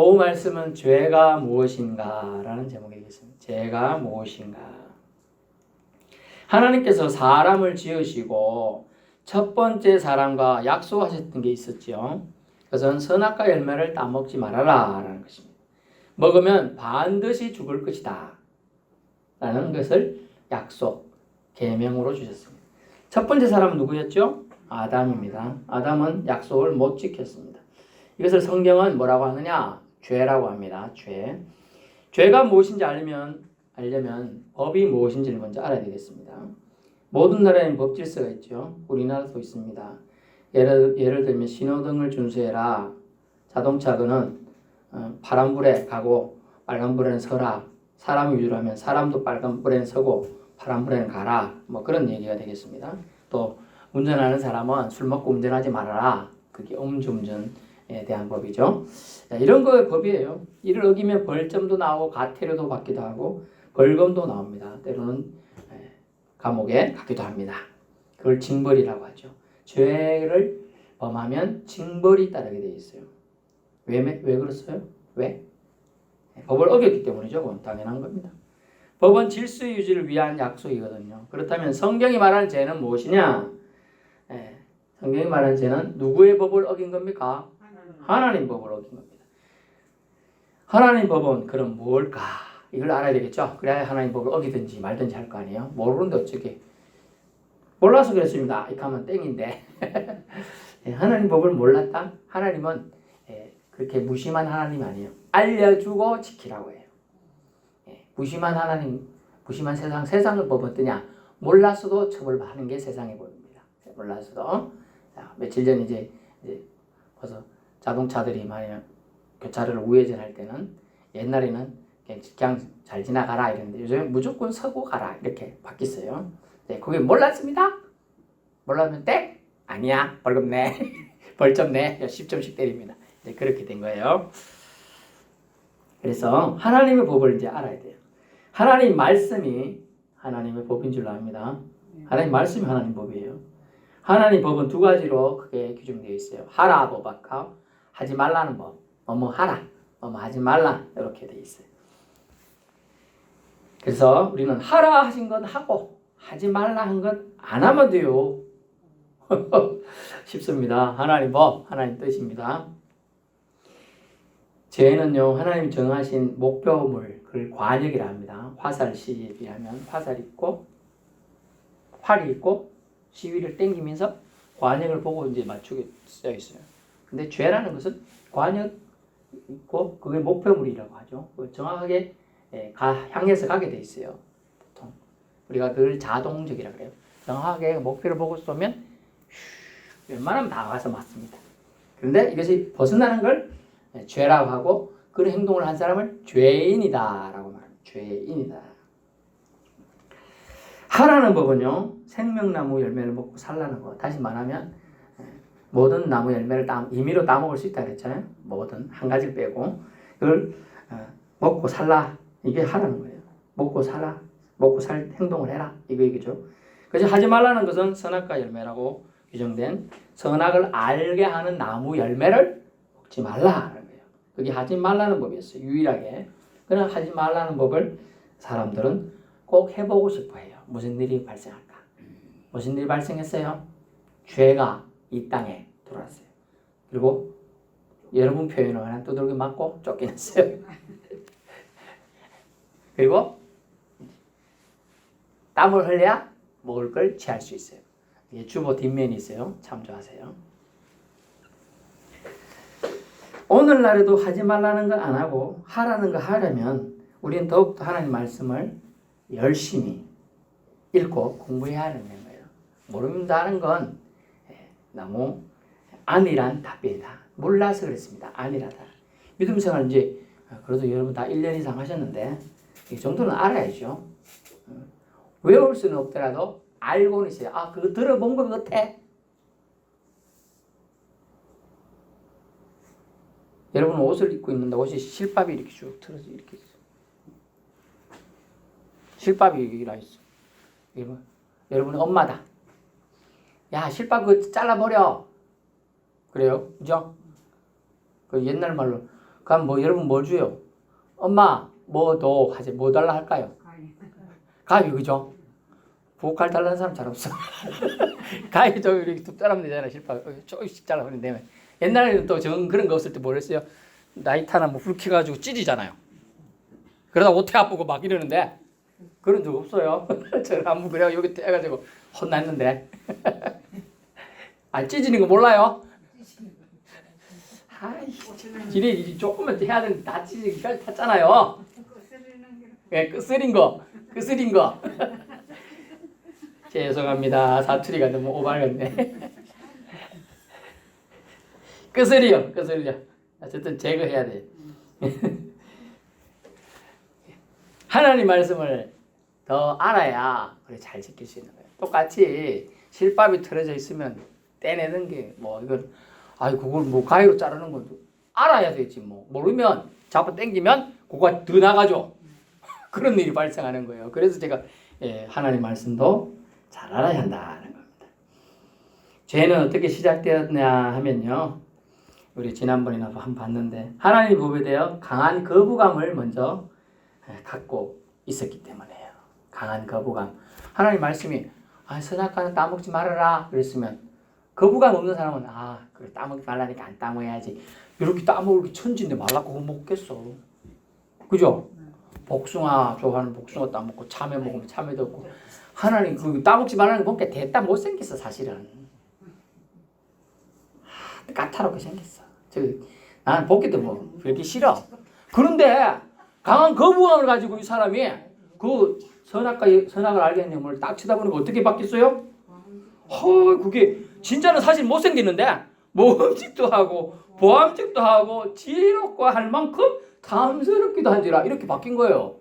오후 말씀은 죄가 무엇인가 라는 제목이겠습니다. 죄가 무엇인가. 하나님께서 사람을 지으시고 첫 번째 사람과 약속하셨던 게 있었죠. 그것은 선악과 열매를 따먹지 말아라 라는 것입니다. 먹으면 반드시 죽을 것이다 라는 것을 약속, 계명으로 주셨습니다. 첫 번째 사람은 누구였죠? 아담입니다. 아담은 약속을 못 지켰습니다. 이것을 성경은 뭐라고 하느냐? 죄라고 합니다. 죄. 죄가 무엇인지 알려면 법이 무엇인지를 먼저 알아야 되겠습니다. 모든 나라에는 법 질서가 있죠. 우리나라도 있습니다. 예를 들면 신호등을 준수해라. 자동차는 파란불에 가고 빨간불에는 서라. 사람 위주로 하면 사람도 빨간불에는 서고 파란불에는 가라. 뭐 그런 얘기가 되겠습니다. 또 운전하는 사람은 술 먹고 운전하지 말아라. 그게 음주운전에 대한 법이죠. 이런 거의 법이에요. 이를 어기면 벌점도 나오고 가태료도 받기도 하고 벌금도 나옵니다. 때로는 감옥에 가기도 합니다. 그걸 징벌이라고 하죠. 죄를 범하면 징벌이 따르게 되어 있어요. 왜 그렇어요? 왜? 법을 어겼기 때문이죠. 그건 당연한 겁니다. 법은 질서 유지를 위한 약속이거든요. 그렇다면 성경이 말하는 죄는 무엇이냐? 성경이 말하는 죄는 누구의 법을 어긴 겁니까? 하나님 법을 어긴 겁니다. 하나님 법은 그럼 뭘까? 이걸 알아야 되겠죠. 그래야 하나님 법을 어기든지 말든지 할 거 아니에요. 모르는데 어떻게 몰라서 그랬습니다. 이렇게 하면 땡인데 하나님 법을 몰랐다? 하나님은 그렇게 무심한 하나님이 아니에요. 알려주고 지키라고 해요. 무심한 하나님, 무심한 세상의 법은 어떠냐? 몰랐어도 처벌하는 게 세상의 법입니다. 몰랐어도. 자, 며칠 전 이제 벌써 자동차들이 만약 교차로를 우회전할 때는 옛날에는 그냥 잘 지나가라 이랬는데 요즘엔 무조건 서고 가라 이렇게 바뀌었어요. 네, 그게 몰랐습니다. 몰랐으면 땡? 아니야. 벌금 내. 벌점 내. 10점씩 때립니다. 네, 그렇게 된 거예요. 그래서 하나님의 법을 이제 알아야 돼요. 하나님 말씀이 하나님의 법인 줄로 압니다. 하나님 말씀이 하나님 법이에요. 하나님 법은 두 가지로 크게 규정되어 있어요. 하라 법하고 하지 말라는 법. 뭐뭐 하라, 뭐뭐 하지 말라 이렇게 되어 있어요. 그래서 우리는 하라 하신 것 하고 하지 말라 한 것 안 하면 돼요. 쉽습니다. 하나님 법, 하나님 뜻입니다. 죄는요, 하나님 정하신 목표물, 그걸 관역이라 합니다. 화살 시에 비하면 화살이 있고, 활이 있고, 시위를 당기면서 관역을 보고 이제 맞추게 쓰여 있어요. 근데 죄라는 것은 관역 있고, 그게 목표물이라고 하죠. 정확하게 향해서 가게 돼 있어요. 보통. 우리가 그걸 자동적이라 그래요. 정확하게 목표를 보고 쏘면, 웬만하면 다 가서 맞습니다. 그런데 이것이 벗어나는 걸 죄라고 하고 그런 행동을 한 사람을 죄인이다 라고 말합니다. 죄인이다. 하라는 법은요, 생명나무 열매를 먹고 살라는 거. 다시 말하면 모든 나무 열매를 임의로 따먹을 수 있다 그랬잖아요. 모든 한 가지를 빼고 그걸 먹고 살라. 이게 하라는 거예요. 먹고 살라. 먹고 살 행동을 해라. 이거죠. 그래서 하지 말라는 것은 선악과 열매라고 규정된 선악을 알게 하는 나무 열매를 먹지 말라. 그게 하지 말라는 법이었어요. 유일하게. 그러나 하지 말라는 법을 사람들은 꼭 해보고 싶어 해요. 무슨 일이 발생할까? 무슨 일이 발생했어요? 죄가 이 땅에 들어왔어요. 그리고 여러분 표현을 그냥 두들겨 맞고 쫓겨났어요. 그리고 땀을 흘려야 먹을 걸 취할 수 있어요. 주보 뒷면이 있어요. 참조하세요. 오늘날에도 하지 말라는 거 안 하고 하라는 거 하려면 우리는 더욱더 하나님 말씀을 열심히 읽고 공부해야 하는 거예요. 모른다는 건 너무 안일한 답변이다. 몰라서 그랬습니다. 안일하다. 믿음 생활 이제 그래도 여러분 다 1년 이상 하셨는데 이 정도는 알아야죠. 외울 수는 없더라도 알고는 있어요. 아, 그거 들어본 것 같아. 여러분은 옷을 입고 있는데 옷이 실밥이 이렇게 쭉 틀어져 이렇게 있어. 실밥이 여기 나 있어. 여러분은 엄마다. 야, 실밥 그거 잘라버려. 그래요? 그죠? 그 옛날 말로 그럼 뭐 여러분 뭘 줘요? 엄마 뭐 더 하지 뭐 달라 할까요? 가위 그죠? 부엌칼 달라는 사람 잘 없어. 가위 저 이렇게 툭 자르면 되잖아. 실밥 조금씩 잘라버리면 되면. 옛날에는 또 전 그런 거 없을 때 뭐랬어요? 나이타나 뭐 불 켜가지고 찢이잖아요. 그러다 오태 아프고 막 이러는데 그런 적 없어요. 저는 한번 그래가 여기 떼가지고 혼났는데. 아 찢어지는 거 몰라요? 아이, 지네 조금만 해야 되는데 다 찢어지기까지 탔잖아요. 예, 끄스린 거. 죄송합니다. 사투리가 너무 오발했네. 끄스리요. 어쨌든 제거해야 돼. 하나님 말씀을 더 알아야 그래 잘 지킬 수 있는 거예요. 똑같이 실밥이 틀어져 있으면 떼내는 게 뭐 이건 그걸 뭐 가위로 자르는 건 알아야 되지 뭐 모르면 자꾸 땡기면 그거가 더 나가죠. 그런 일이 발생하는 거예요. 그래서 제가 하나님 말씀도 잘 알아야 한다는 겁니다. 죄는 어떻게 시작되었냐 하면요. 우리 지난번이나 한번 봤는데 하나님 법에 대해 강한 거부감을 먼저 갖고 있었기 때문에요. 강한 거부감. 하나님 말씀이 선악과는 따먹지 말아라 그랬으면 거부감 없는 사람은 그래 따먹지 말라니까 안 따먹어야지. 이렇게 따먹을 게 천지인데 말라고 그거 먹겠어. 그죠? 복숭아 좋아하는 복숭아 따먹고 참외 먹으면 참외도 없고 하나님 그 따먹지 말라는 거 보니까 대따 못생겼어 사실은. 까탈하게 생겼어. 나는 보기도 뭐 그렇게 싫어. 그런데 강한 거부감을 가지고 이 사람이 그 선악을 알겠는 걸 딱 쳐다보니까 어떻게 바뀌었어요? 그게 진짜는 사실 못생겼는데 모험직도 하고 보암직도 하고 지혜롭고 할 만큼 탐스럽기도 한지라 이렇게 바뀐 거예요.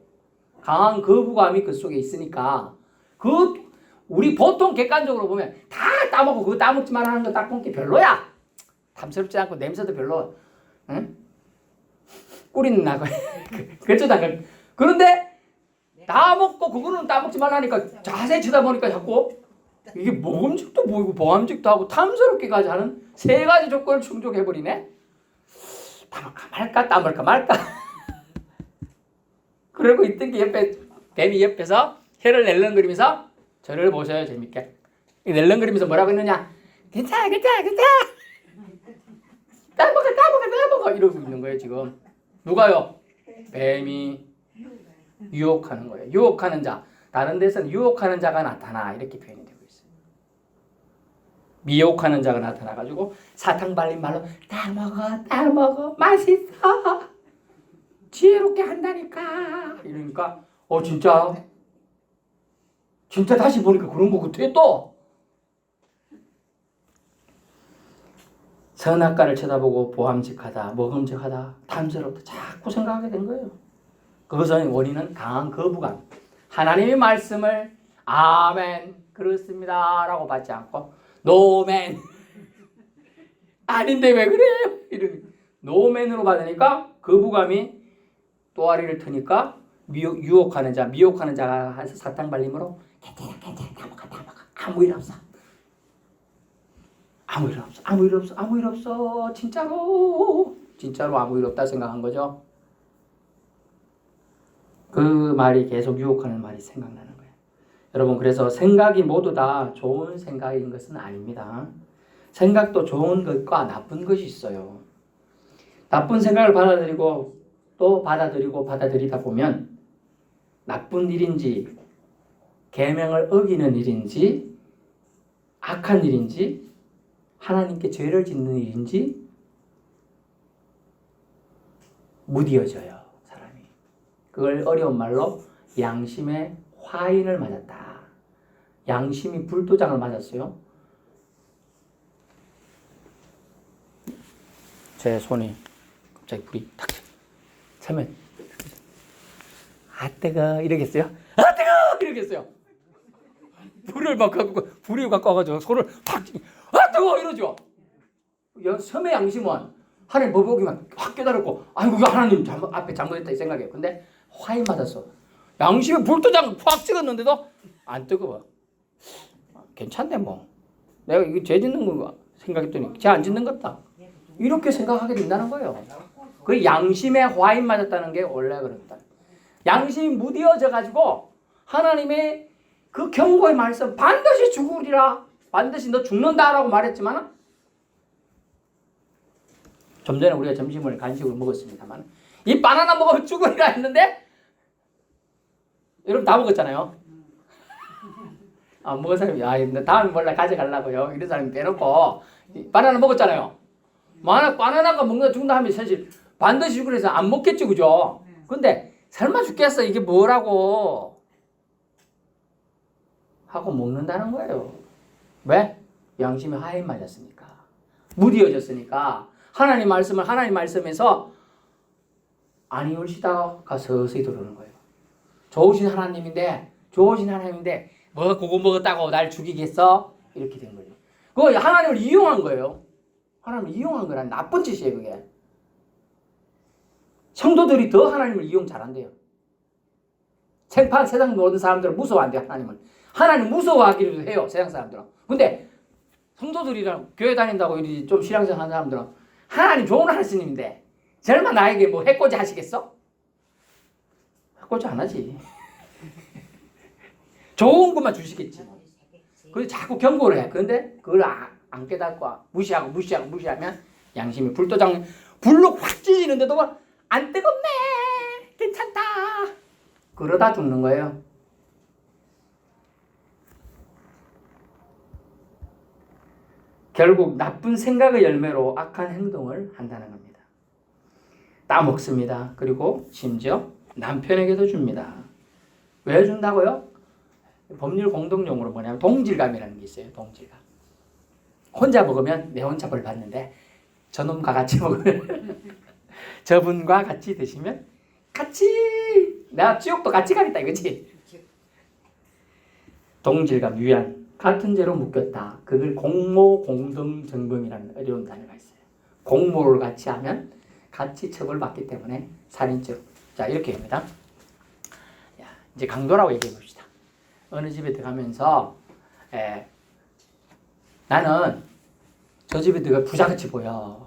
강한 거부감이 그 속에 있으니까 우리 보통 객관적으로 보면 다 따먹고 그거 따먹지 말라는 거 딱 보니까 별로야. 탐스럽지 않고 냄새도 별로. 응? 꿀이 나고 그렇죠. 그런데 따먹고 그거는 따먹지 말라니까 자세히 쳐다보니까 자꾸 이게 모험직도 보이고 보암직도 하고 탐스럽게까지 하는 세 가지 조건을 충족해버리네. 따먹을까 말까. 그러고 있던 게 뱀이 옆에서 혀를 낼렁거리면서 저를 보셔요. 재밌게 낼렁거리면서 뭐라고 했느냐. 괜찮아 따먹어 이러고 있는 거예요. 지금 누가요? 뱀이 유혹하는 거예요. 유혹하는 자. 다른 데서는 유혹하는 자가 나타나 이렇게 표현이 되고 있어요. 미혹하는 자가 나타나가지고 사탕 발린 말로 따먹어 맛있어 지혜롭게 한다니까 이러니까 진짜 다시 보니까 그런 거 같아. 또 선악과를 쳐다보고 보암직하다 먹음직하다 탐스럽다 자꾸 생각하게 된 거예요. 그것은 원인은 강한 거부감. 하나님의 말씀을 아멘 그렇습니다 라고 받지 않고 노멘 아닌데 왜 그래요? 이런 노멘으로 받으니까 거부감이 또아리를 트니까 유혹하는 자 미혹하는 자가 해서 사탕 발림으로 괜찮아 따먹어 아무 일 없어 아무 일 없어 진짜로 아무 일 없다 생각한 거죠. 그 말이 계속 유혹하는 말이 생각나는 거예요. 여러분 그래서 생각이 모두 다 좋은 생각인 것은 아닙니다. 생각도 좋은 것과 나쁜 것이 있어요. 나쁜 생각을 받아들이고 또 받아들이다 보면 나쁜 일인지 계명을 어기는 일인지 악한 일인지 하나님께 죄를 짓는 일인지 무디어져요. 사람이. 그걸 어려운 말로 양심의 화인을 맞았다. 양심이 불도장을 맞았어요. 제 손이 갑자기 불이 탁 차면 뜨거 이러겠어요? 뜨거 이러겠어요? 불을 갖고 와가지고 손을 탁 뜨거 이러죠. 섬의 양심은 하나님 법보기만 확 깨달았고 이거 하나님 앞에 잘못했다 이 생각이에요. 근데 화인 맞았어. 양심에 불도장 확 찍었는데도 안 뜨거워. 괜찮네 뭐. 내가 이거 죄 짓는 거 생각했더니 죄 안 짓는 것 같다. 이렇게 생각하게 된다는 거예요. 그 양심에 화인 맞았다는 게 원래 그렇다. 양심이 무뎌져 가지고 하나님의 그 경고의 말씀 반드시 죽으리라. 반드시 너 죽는다라고 말했지만 좀 전에 우리가 점심을 간식을 먹었습니다만 이 바나나 먹으면 죽으리라 했는데 여러분 다 먹었잖아요. 아, 먹은 사람이 다음에 몰라 가져가려고요. 이런 사람이 빼놓고 바나나 먹었잖아요. 바나나가 먹는 죽는다 하면 사실 반드시 죽으래서 안 먹겠지, 그죠? 근데 설마 죽겠어 이게 뭐라고 하고 먹는다는 거예요. 왜? 양심이 하인 맞았으니까. 무디어졌으니까 하나님 말씀에서 아니올시다가 서서히 들어오는 거예요. 좋으신 하나님인데 뭐 그거 먹었다고 날 죽이겠어? 이렇게 된 거죠. 그거 하나님을 이용한 거예요. 하나님을 이용한 거란 나쁜 짓이에요, 그게. 성도들이 더 하나님을 이용 잘한대요. 세상 모든 사람들은 무서워한대요, 하나님을. 하나님 무서워하기도 해요, 세상 사람들은. 근데 성도들이랑 교회 다닌다고 좀 신앙생활 하는 사람들은 하나님 좋은 하나님인데 설마 나에게 뭐 해코지 하시겠어? 해코지 안 하지. 좋은 것만 주시겠지. 그래서 자꾸 경고를 해. 그런데 그걸 안 깨닫고 무시하면 양심이 불로 확 찢어지는데도 안 뜨겁네. 괜찮다. 그러다 죽는 거예요. 결국 나쁜 생각의 열매로 악한 행동을 한다는 겁니다. 따먹습니다. 그리고 심지어 남편에게도 줍니다. 왜 준다고요? 법률 공동용어로 뭐냐면 동질감이라는 게 있어요. 동질감. 혼자 먹으면 내 혼자 벌 받는데 저놈과 같이 먹으면 저분과 같이 드시면 같이 내가 지옥도 같이 가겠다 이거지. 동질감, 위안. 같은 죄로 묶였다. 그걸 공모 공등 정범이라는 어려운 단어가 있어요. 공모를 같이 하면 같이 처벌받기 때문에 살인죄로. 자, 이렇게 합니다. 이제 강도라고 얘기해 봅시다. 어느 집에 들어가면서 나는 저 집에 들어가 부자같이 보여.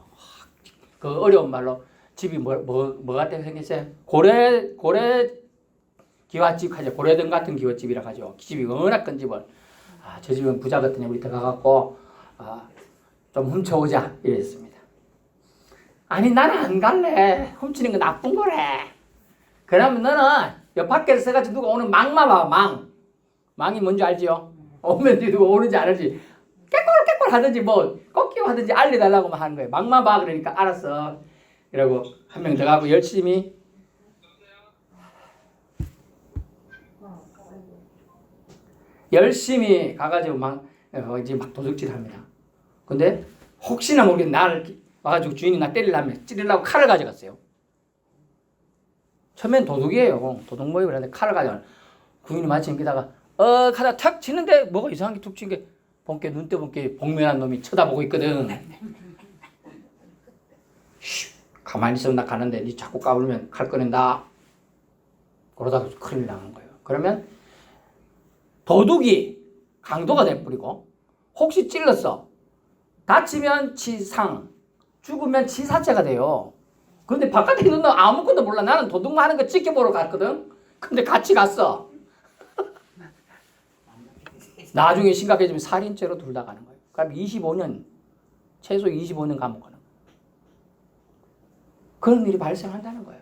그 어려운 말로 집이 뭐 같은 생겼어요? 고래 기와집 하죠. 고래등 같은 기와집이라 하죠. 집이 워낙 큰 집을. 저 집은 부자 같으니 우리 들어가갖고 좀 훔쳐오자 이랬습니다. 아니 나는 안 갈래. 훔치는 건 나쁜 거래. 그러면 너는 옆 밖에서 서가지고 누가 오는 망만 봐. 망이 뭔지 알지요? 오면 누가 오는지 안 알지. 깨꼴 하든지 뭐 꺾기고 하든지 알려달라고만 하는 거예요. 망만 봐. 그러니까 알았어. 이러고 한 명 더 가고 열심히 가가지고 이제 막 도둑질 합니다. 근데 혹시나 모르겠네 나를 와가지고 주인이 나 찌르려고 칼을 가져갔어요. 처음엔 도둑이에요. 도둑 모임을 하는데 칼을 가져가. 구인이 마침 기다가 가다 탁 치는데 뭐가 이상한 게 툭 친 게 본께 눈 떠본께 복면한 놈이 쳐다보고 있거든. 가만히 있으면 나 가는데 니 자꾸 까불면 칼 꺼낸다. 그러다가 큰일 나는 거예요. 그러면 도둑이 강도가 돼버리고 혹시 찔렀어. 다치면 치상, 죽으면 치사죄가 돼요. 근데 바깥에 있는 놈 아무것도 몰라. 나는 도둑만 하는 거 지켜보러 갔거든. 근데 같이 갔어. 나중에 심각해지면 살인죄로 둘 다 가는 거예요. 그럼 25년, 최소 25년 감옥 가는 거예요. 그런 일이 발생한다는 거예요.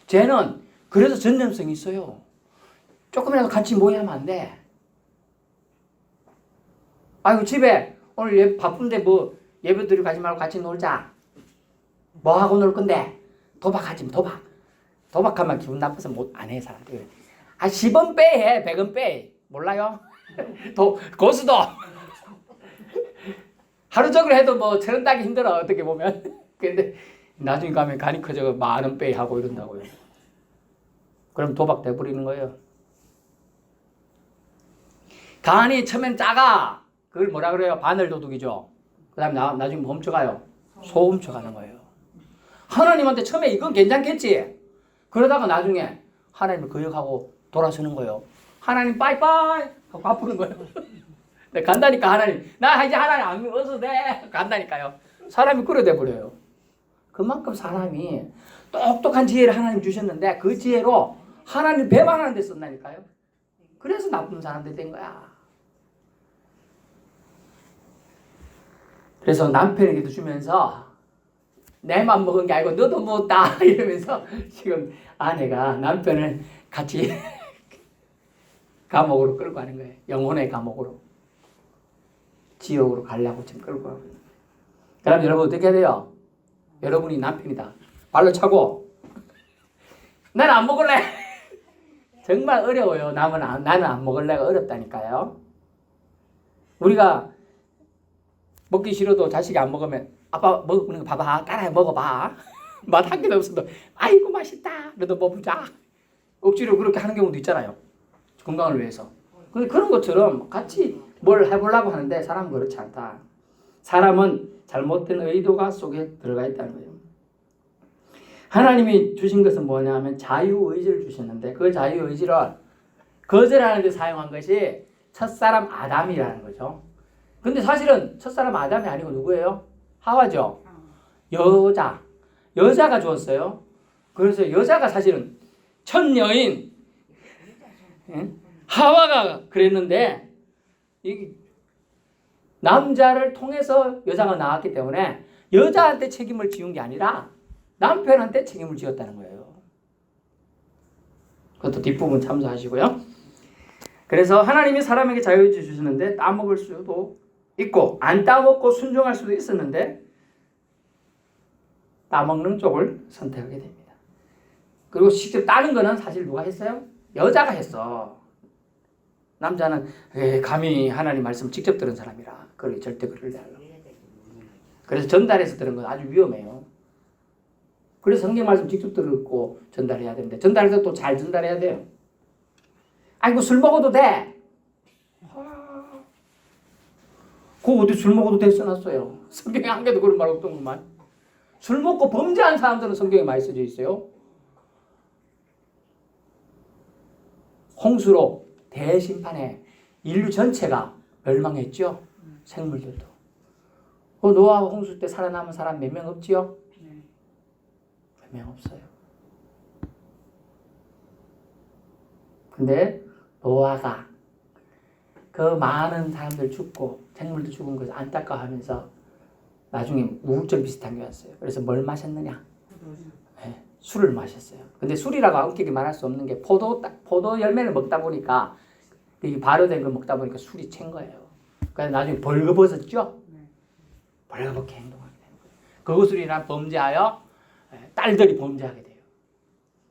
쟤는 그래서 전염성이 있어요. 조금이라도 같이 모이면 안 돼. 아이고 집에 오늘 바쁜데 뭐 예배 드리고 가지 말고 같이 놀자. 뭐 하고 놀 건데? 도박하지 도박하면 기분 나빠서 못 안 해 사람들. 10원 빼 100원 빼. 몰라요? 고수도 하루 종일 해도 뭐 1,000원 따기 힘들어 어떻게 보면. 근데 나중에 가면 간이 커져 10,000원 빼 하고 이런다고요. 그럼 도박 돼버리는 거예요. 간이 처음엔 작아. 그걸 뭐라 그래요? 바늘도둑이죠. 그 다음에 나중에 뭐 훔쳐가요? 소 훔쳐가는 거예요. 하나님한테 처음에 이건 괜찮겠지? 그러다가 나중에 하나님을 거역하고 돌아서는 거예요. 하나님 빠이빠이 하고 갚는 거예요. 네, 간다니까 하나님. 나 이제 하나님 안 믿어도 돼. 간다니까요. 사람이 그래 돼버려요. 그만큼 사람이 똑똑한 지혜를 하나님 주셨는데 그 지혜로 하나님 배반하는 데 썼다니까요. 그래서 나쁜 사람들이 된 거야. 그래서 남편에게도 주면서 내만 먹은 게 아니고 너도 먹었다 이러면서 지금 아내가 남편을 같이 감옥으로 끌고 가는 거예요. 영혼의 감옥으로. 지옥으로 가려고 지금 끌고 가고. 그럼 여러분 어떻게 해야 돼요? 여러분이 남편이다. 발로 차고 나는 안 먹을래. 정말 어려워요. 나는 안 먹을래가 어렵다니까요. 우리가 먹기 싫어도 자식이 안 먹으면 아빠 먹는 거 봐봐. 따라해 먹어봐. 맛 한 개도 없어도 아이고 맛있다. 그래도 먹자. 억지로 그렇게 하는 경우도 있잖아요. 건강을 위해서. 근데 그런 것처럼 같이 뭘 해보려고 하는데 사람은 그렇지 않다. 사람은 잘못된 의도가 속에 들어가 있다는 거예요. 하나님이 주신 것은 뭐냐면 자유의지를 주셨는데 그 자유의지를 거절하는 데 사용한 것이 첫사람 아담이라는 거죠. 근데 사실은 첫사람 아담이 아니고 누구예요? 하와죠. 여자가 주었어요. 그래서 여자가 사실은 첫 여인 하와가 그랬는데 이 남자를 통해서 여자가 나왔기 때문에 여자한테 책임을 지운 게 아니라 남편한테 책임을 지었다는 거예요. 그것도 뒷부분 참조하시고요. 그래서 하나님이 사람에게 자유의지 주시는데 따먹을 수도 있고 안 따먹고 순종할 수도 있었는데 따먹는 쪽을 선택하게 됩니다. 그리고 직접 따는 거는 사실 누가 했어요? 여자가 했어. 남자는 감히 하나님 말씀을 직접 들은 사람이라 그걸 절대 그러지 않아요. 그래서 전달해서 들은 건 아주 위험해요. 그래서 성경 말씀 직접 듣고 전달해야 되는데 전달해서 또 잘 전달해야 돼요. 아이고 술 먹어도 돼. 그거 어디 술 먹어도 돼 써놨어요. 성경에 한 개도 그런 말 없더구만. 술 먹고 범죄한 사람들은 성경에 많이 써져 있어요. 홍수로 대심판에 인류 전체가 멸망했죠. 생물들도. 노아와 홍수 때 살아남은 사람 몇 명 없지요? 몇 명 없어요. 근데 노아가 그 많은 사람들 죽고 생물도 죽은 것을 안타까워하면서 나중에 우울증 비슷한 게 왔어요. 그래서 뭘 마셨느냐? 네, 술을 마셨어요. 근데 술이라고 엄격히 말할 수 없는 게 포도 열매를 먹다 보니까 이 발효된 걸 먹다 보니까 술이 챈 거예요. 그래서 나중에 벌거벗었죠? 벌거벗게 행동하게 되는 거예요. 그것으로 인한 범죄하여 딸들이 범죄하게 돼요.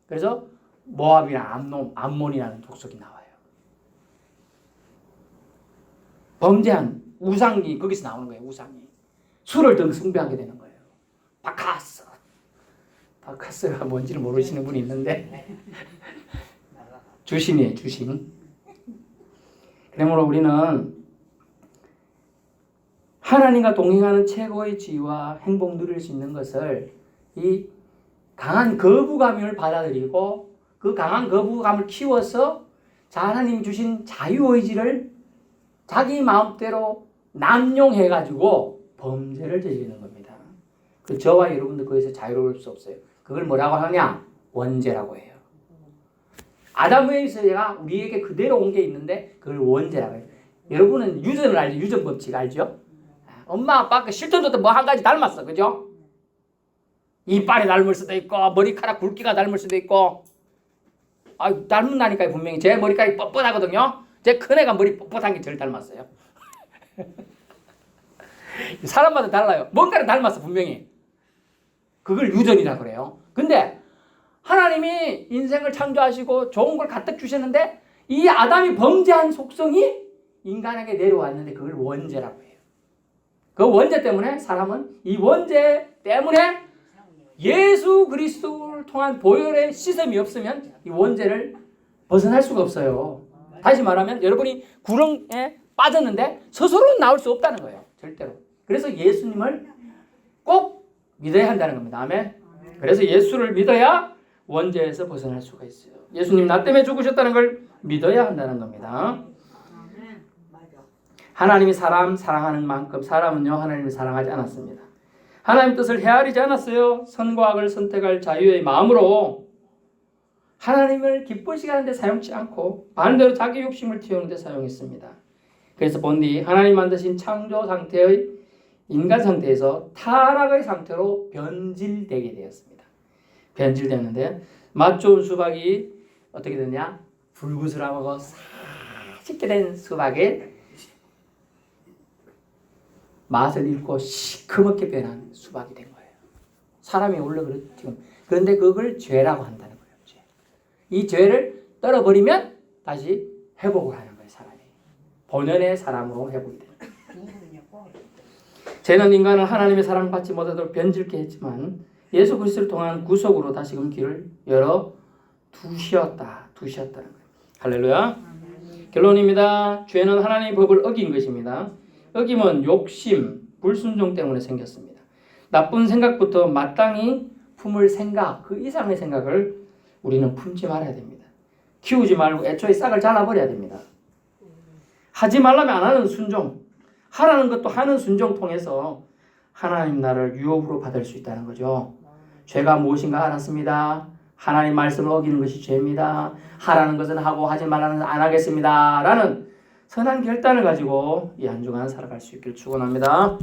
그래서 모압이나 암몬이라는 족속이 나와요. 범죄한 우상이 거기서 나오는 거예요. 우상이. 술을 더 숭배하게 되는 거예요. 바카스가 뭔지를 모르시는 분이 있는데 주신이에요. 주신. 그러므로 우리는 하나님과 동행하는 최고의 지위와 행복 누릴 수 있는 것을 이 강한 거부감을 받아들이고 그 강한 거부감을 키워서 하나님이 주신 자유의지를 자기 마음대로 남용해가지고 범죄를 저지르는 겁니다. 그 저와 여러분들 거기서 자유로울 수 없어요. 그걸 뭐라고 하냐? 원죄라고 해요. 아담에서가 우리에게 그대로 온 게 있는데 그걸 원죄라고 해요. 여러분은 유전을 알죠? 유전 법칙 알죠? 엄마 아빠 그 실존도 뭐 한 가지 닮았어. 그죠? 이빨이 닮을 수도 있고 머리카락 굵기가 닮을 수도 있고 닮은다니까요. 분명히 제 머리카락이 뻣뻣하거든요. 제 큰애가 머리 뻣뻣한 게 제일 닮았어요. 사람마다 달라요. 뭔가를 닮았어 분명히. 그걸 유전이라 그래요. 근데 하나님이 인생을 창조하시고 좋은 걸 가득 주셨는데 이 아담이 범죄한 속성이 인간에게 내려왔는데 그걸 원죄라고 해요. 그 원죄 때문에 사람은 이 원죄 때문에 예수 그리스도를 통한 보혈의 씻음이 없으면 이 원죄를 벗어날 수가 없어요. 다시 말하면 여러분이 구렁에 빠졌는데 스스로는 나올 수 없다는 거예요. 절대로. 그래서 예수님을 꼭 믿어야 한다는 겁니다. 아멘. 그래서 예수를 믿어야 원죄에서 벗어날 수가 있어요. 예수님 나 때문에 죽으셨다는 걸 믿어야 한다는 겁니다. 하나님이 사람 사랑하는 만큼 사람은요 하나님을 사랑하지 않았습니다. 하나님 뜻을 헤아리지 않았어요. 선과 악을 선택할 자유의 마음으로 하나님을 기쁘시게 하는 데 사용치 않고 반대로 자기 욕심을 틔우는 데 사용했습니다. 그래서 본디 하나님 만드신 창조 상태의 인간 상태에서 타락의 상태로 변질되게 되었습니다. 변질되는데 맛 좋은 수박이 어떻게 됐냐? 불구슬하고 맛있게 된 수박에 맛을 잃고 시커멓게 변한 수박이 된 거예요. 사람이 원래 그렇죠. 그런데 그걸 죄라고 한다는 거예요. 죄. 이 죄를 떨어버리면 다시 회복을 하는 거예요. 사람이. 본연의 사람으로 회복이 되는 거예요. 죄는 인간을 하나님의 사랑을 받지 못하도록 변질케 했지만 예수 그리스도를 통한 구속으로 다시금 길을 열어 두셨다는 거예요. 할렐루야. 결론입니다. 죄는 하나님의 법을 어긴 것입니다. 어김은 욕심, 불순종 때문에 생겼습니다. 나쁜 생각부터 마땅히 품을 생각, 그 이상의 생각을 우리는 품지 말아야 됩니다. 키우지 말고 애초에 싹을 잘라버려야 됩니다. 하지 말라면 안 하는 순종, 하라는 것도 하는 순종 통해서 하나님 나라를 유업으로 받을 수 있다는 거죠. 죄가 무엇인가 알았습니다. 하나님 말씀을 어기는 것이 죄입니다. 하라는 것은 하고 하지 말라는 것은 안 하겠습니다. 라는 선한 결단을 가지고 이 한 주간 살아갈 수 있기를 축원합니다.